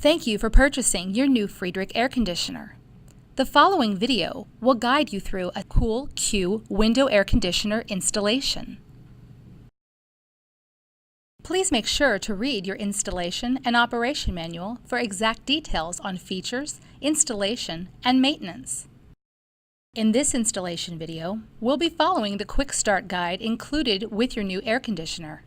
Thank you for purchasing your new Friedrich air conditioner. The following video will guide you through a Kuhl Q window air conditioner installation. Please make sure to read your installation and operation manual for exact details on features, installation, and maintenance. In this installation video, we'll be following the quick start guide included with your new air conditioner.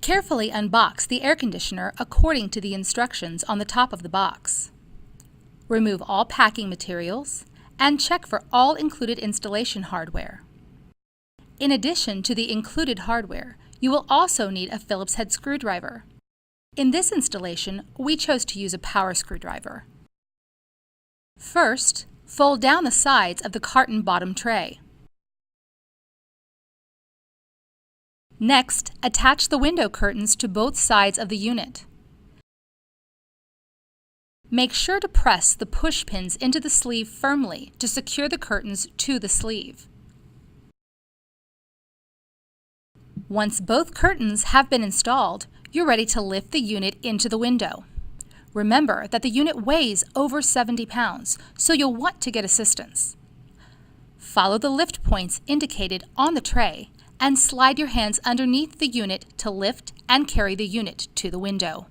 Carefully unbox the air conditioner according to the instructions on the top of the box. Remove all packing materials and check for all included installation hardware. In addition to the included hardware, you will also need a Phillips head screwdriver. In this installation, we chose to use a power screwdriver. First, fold down the sides of the carton bottom tray. Next, attach the window curtains to both sides of the unit. Make sure to press the push pins into the sleeve firmly to secure the curtains to the sleeve. Once both curtains have been installed, you're ready to lift the unit into the window. Remember that the unit weighs over 70 pounds, so you'll want to get assistance. Follow the lift points indicated on the tray and slide your hands underneath the unit to lift and carry the unit to the window.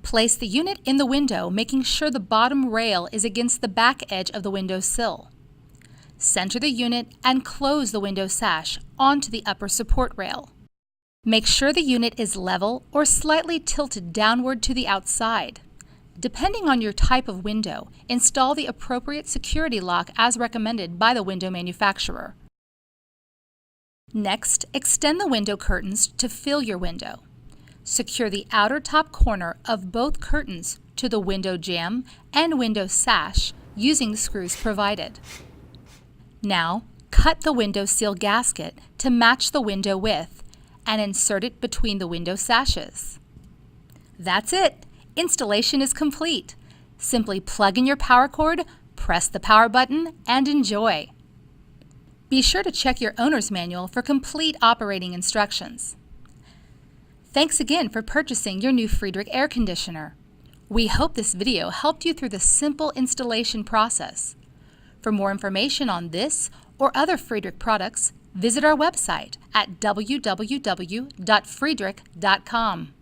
Place the unit in the window, making sure the bottom rail is against the back edge of the window sill. Center the unit and close the window sash onto the upper support rail. Make sure the unit is level or slightly tilted downward to the outside. Depending on your type of window, install the appropriate security lock as recommended by the window manufacturer. Next, extend the window curtains to fill your window. Secure the outer top corner of both curtains to the window jamb and window sash using the screws provided. Now, cut the window seal gasket to match the window width and insert it between the window sashes. That's it! Installation is complete. Simply plug in your power cord, press the power button, and enjoy. Be sure to check your owner's manual for complete operating instructions. Thanks again for purchasing your new Friedrich air conditioner. We hope this video helped you through the simple installation process. For more information on this or other Friedrich products, visit our website at www.friedrich.com.